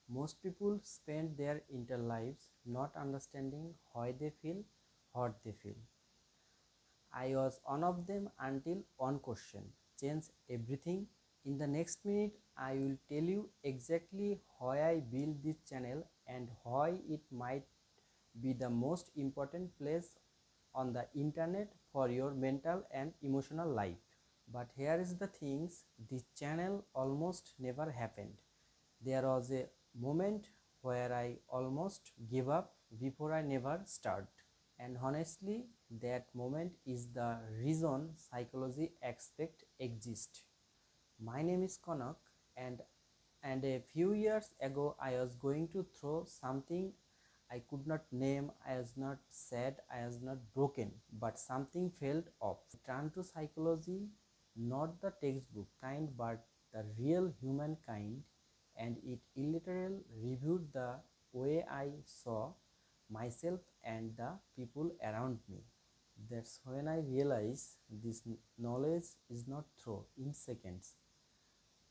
Most people spend their entire lives not understanding why they feel what they feel. I was one of them until one question changed everything. In the next minute, I will tell you exactly why I built this channel and why it might be the most important place on the internet for your mental and emotional life. But here is the things, this channel almost never happened. There was a moment where I almost gave up before I never start. And honestly, that moment is the reason psychology aspect exists. My name is Kanak, and a few years ago I was going to throw something I could not name. I was not sad, I was not broken, but something felt off. Turned to psychology, not the textbook kind, but the real human kind, and it literally reviewed the way I saw myself and the people around me. That's when I realized this knowledge is not thrown in seconds.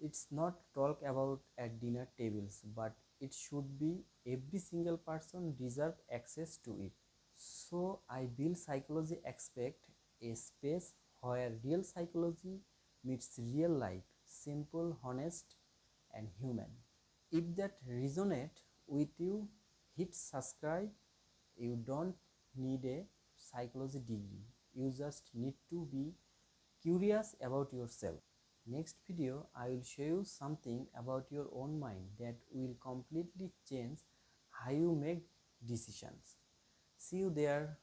It's not talk about at dinner tables, but it should be every single person deserve access to it. So I build psychology expect a space where real psychology meets real life, simple, honest, and human. If that resonate with you, hit subscribe. You don't need a psychology degree. You just need to be curious about yourself. Next video, I will show you something about your own mind that will completely change how you make decisions. See you there.